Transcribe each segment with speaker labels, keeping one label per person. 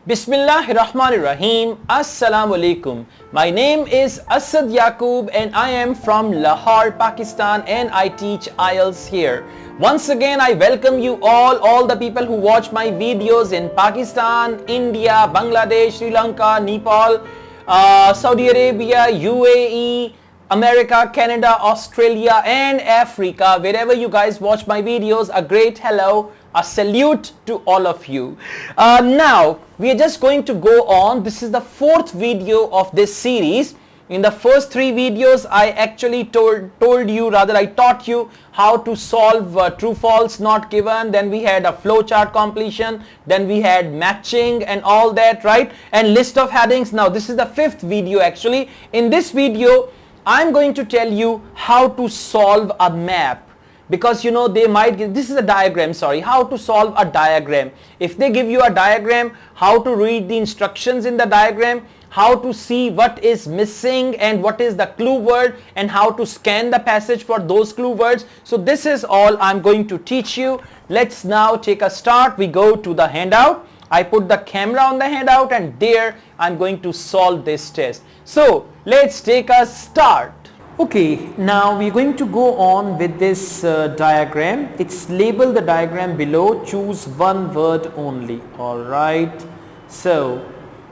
Speaker 1: Bismillahirrahmanirrahim. Assalamu alaikum. My name is Asad Yaqub and I am from Lahore, Pakistan, and I teach Ielts here. Once again, I welcome you all the people who watch my videos in Pakistan, India, Bangladesh, Sri Lanka, Nepal, Saudi Arabia, UAE, America, Canada, Australia, and Africa. Wherever you guys watch my videos, a great hello, a salute to all of you. Now, we are just going to go on. This is the fourth video of this series. In the first three videos, I actually I taught you how to solve true false not given. Then we had a flowchart completion. Then we had matching and all that, right? And list of headings. Now, this is the fifth video actually. In this video, I'm going to tell you how to solve a map. Because you know they might give, this is a diagram, sorry, how to solve a diagram. If they give you a diagram, how to read the instructions in the diagram, how to see what is missing and what is the clue word, and how to scan the passage for those clue words. So this is all I'm going to teach you. Let's now take a start. We go to the handout. I put the camera on the handout and there I'm going to solve this test. So let's take a start. Okay, now we're going to go on with this diagram. It's labeled the diagram below. Choose one word only. Alright. So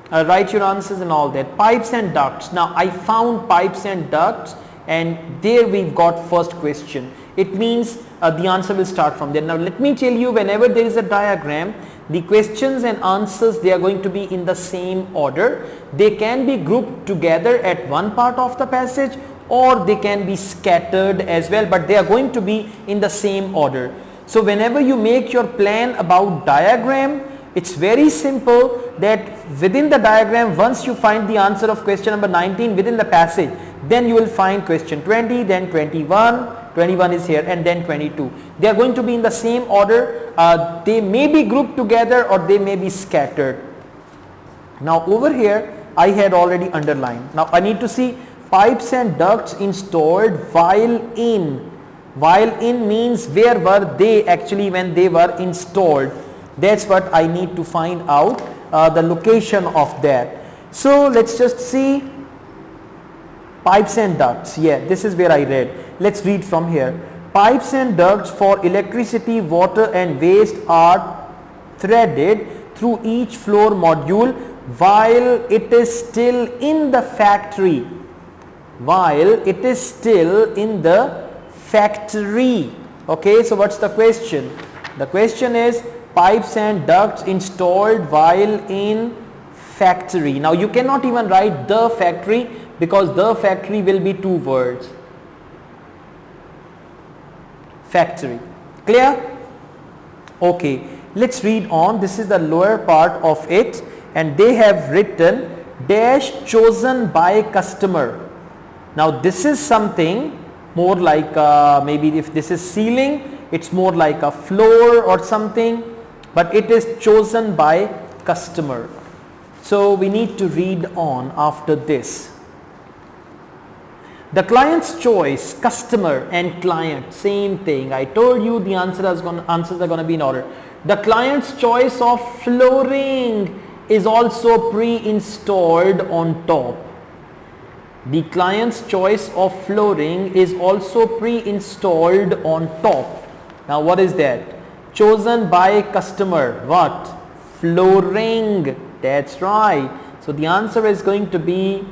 Speaker 1: write your answers and all that. Pipes and ducts. Now I found pipes and ducts and there we've got first question. It means the answer will start from there. Now let me tell you, whenever there is a diagram, the questions and answers, they are going to be in the same order. They can be grouped together at one part of the passage, or they can be scattered as well, but they are going to be in the same order. So whenever you make your plan about diagram, it's very simple that within the diagram, once you find the answer of question number 19 within the passage, then you will find question 20, then 21 is here, and then 22. They are going to be in the same order. They may be grouped together or they may be scattered. Now over here I had already underlined. Now I need to see pipes and ducts installed while in. While in means where were they actually when they were installed. That's what I need to find out, the location of that. So let's just see pipes and ducts. Yeah, this is where I read. Let's read from here. Pipes and ducts for electricity, water and waste are threaded through each floor module while it is still in the factory. While it is still in the factory. Okay, so what's the question? The question is pipes and ducts installed while in factory. Now you cannot even write the factory because the factory will be two words. Factory. Clear? Okay, let's read on. This is the lower part of it and they have written dash chosen by customer. Now this is something more like maybe if this is ceiling, it's more like a floor or something, but it is chosen by customer. So we need to read on after this. The client's choice, customer and client, same thing. I told you the answers are going to be in order. The client's choice of flooring is also pre-installed on top. The client's choice of flooring is also pre-installed on top. Now what is that? Chosen by customer. What? Flooring. That's right. So the answer is going to be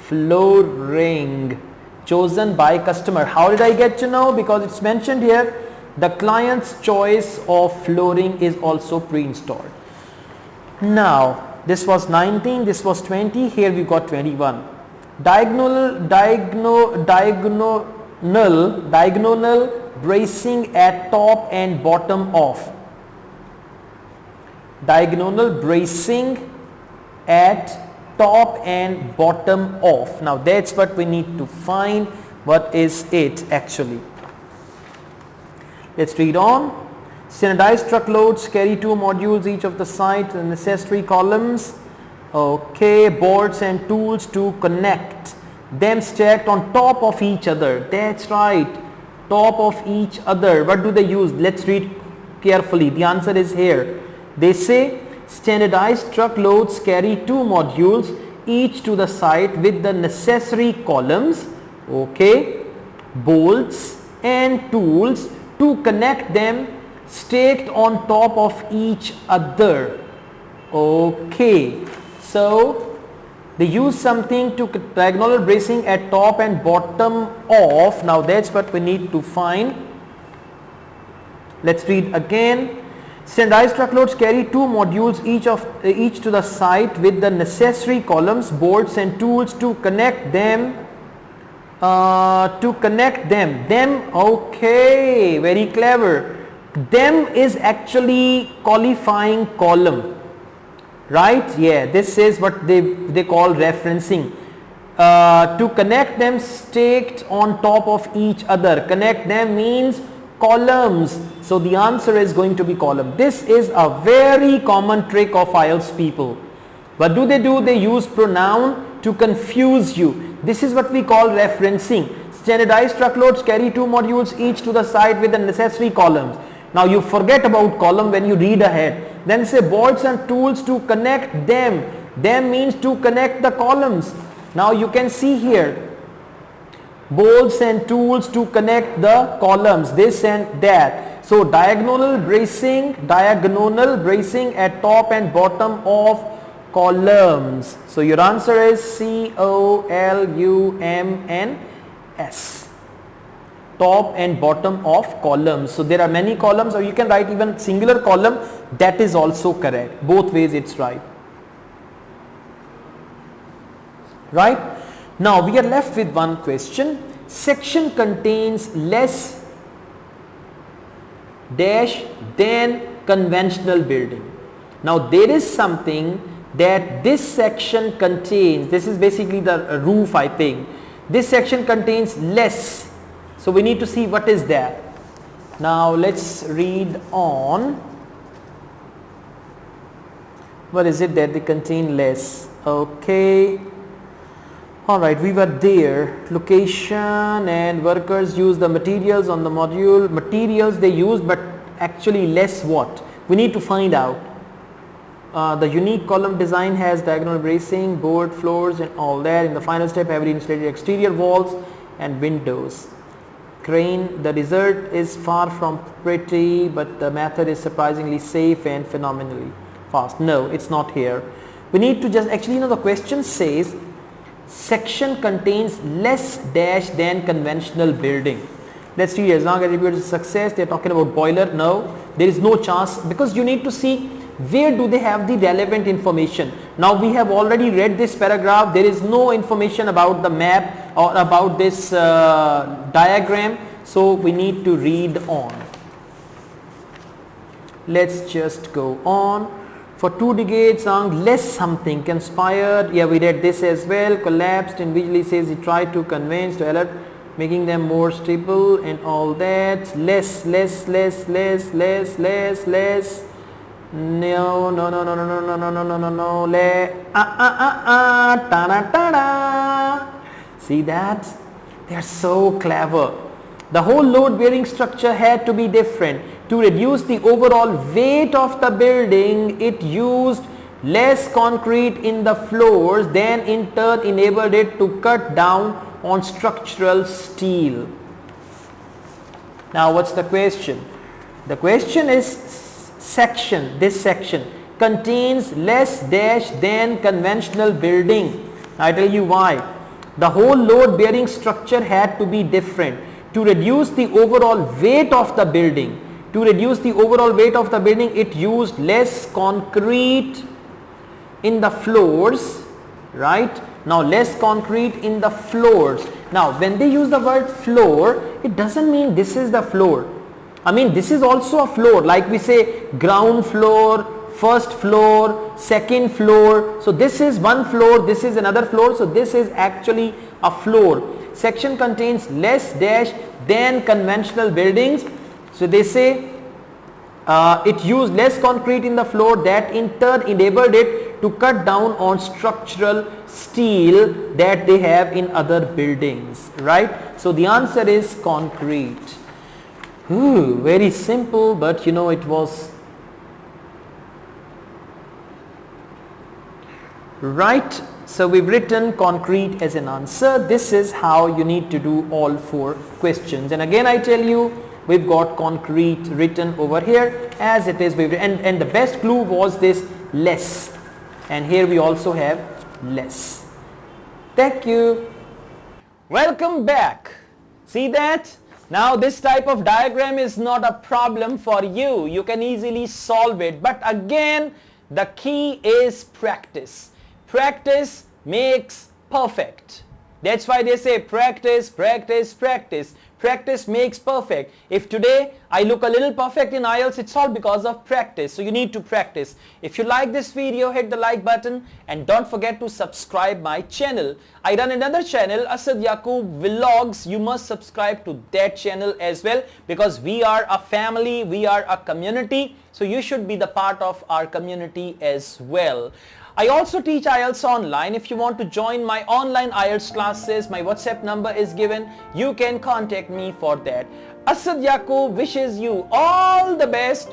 Speaker 1: flooring. Chosen by customer. How did I get to know? Because it's mentioned here. The client's choice of flooring is also pre-installed. Now this was 19, this was 20, here we got 21. Diagonal bracing at top and bottom of. Diagonal bracing at top and bottom of. Now that's what we need to find. What is it actually? Let's read on. Standardized truckloads carry two modules each of the side and accessory columns. Okay, boards and tools to connect them stacked on top of each other. That's right, top of each other. What do they use? Let's read carefully. The answer is here. They say Standardized truckloads carry 2 modules each to the site with the necessary columns, okay, bolts and tools to connect them staked on top of each other. Okay, so they use something to diagonal bracing at top and bottom of. Now that's what we need to find. Let's read again. Standardized truckloads carry 2 modules each to the site with the necessary columns, bolts and tools to connect them. Okay, very clever. Them is actually qualifying column, right? Yeah, this is what they call referencing. To connect them staked on top of each other. Connect them means columns. So the answer is going to be column. This is a very common trick of IELTS people. What do? They use pronoun to confuse you. This is what we call referencing. Standardized truckloads carry 2 modules each to the side with the necessary columns. Now you forget about column when you read ahead. Then say bolts and tools to connect them. Them means to connect the columns. Now you can see here, bolts and tools to connect the columns, this and that. So diagonal bracing at top and bottom of columns. So your answer is COLUMNS, top and bottom of columns. So there are many columns, or you can write even singular column. That is also correct. Both ways it's right. Right? Now we are left with one question. Section contains less dash than conventional building. Now there is something that this section contains. This is basically the roof, I think. This section contains less. So we need to see what is that. Now let's read on. What is it that they contain less? Okay. Alright, we were there. Location and workers use the materials on the module. Materials they use, but actually less what? We need to find out. The unique column design has diagonal bracing, board floors and all that. In the final step, heavily insulated exterior walls and windows. Crane, the result is far from pretty, but the method is surprisingly safe and phenomenally fast. No, it's not here. We need to just actually, the question says section contains less dash than conventional building. Let's see, as long as it is success, they are talking about boiler. No, there is no chance, because you need to see where do they have the relevant information. Now we have already read this paragraph. There is no information about the map or about this diagram. So we need to read on. Let's just go on. For 2 decades, less something conspired. Yeah, we read this as well. Collapsed individually, says he tried to convince to alert, making them more stable and all that. Less. No. See that? They are so clever. The whole load bearing structure had to be different. To reduce the overall weight of the building, it used less concrete in the floors, then in turn enabled it to cut down on structural steel. Now what's the question? The question is section, this section contains less dash than conventional building. I tell you why. The whole load bearing structure had to be different. To reduce the overall weight of the building, it used less concrete in the floors, right? Now less concrete in the floors. Now when they use the word floor, it doesn't mean this is the floor. I mean this is also a floor, like we say ground floor, first floor, second floor. So this is one floor, this is another floor. So this is actually a floor. Section contains less dash than conventional buildings. So they say it used less concrete in the floor, that in turn enabled it to cut down on structural steel that they have in other buildings, right? So the answer is concrete. Very simple, but it was Right, so we've written concrete as an answer. This is how you need to do all 4 questions. And again I tell you, we've got concrete written over here as it is. And the best clue was this less. And here we also have less. Thank you. Welcome back. See that? Now this type of diagram is not a problem for you. You can easily solve it. But again, the key is practice. Practice makes perfect. That's why they say practice, practice, practice. Practice makes perfect. If today I look a little perfect in Ielts, it's all because of practice. So you need to practice. If you like this video, hit the like button and don't forget to subscribe my channel. I run another channel, Asad Yaqub Vlogs. You must subscribe to that channel as well because we are a family, we are a community. So you should be the part of our community as well. I also teach Ielts online. If you want to join my online Ielts classes, my WhatsApp number is given. You can contact me for that. Asad Yaqub wishes you all the best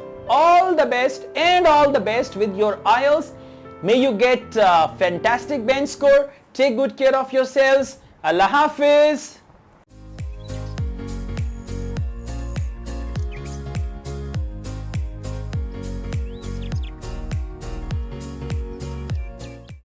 Speaker 1: and all the best with your Ielts. May you get a fantastic bench score. Take good care of yourselves. Allah Hafiz.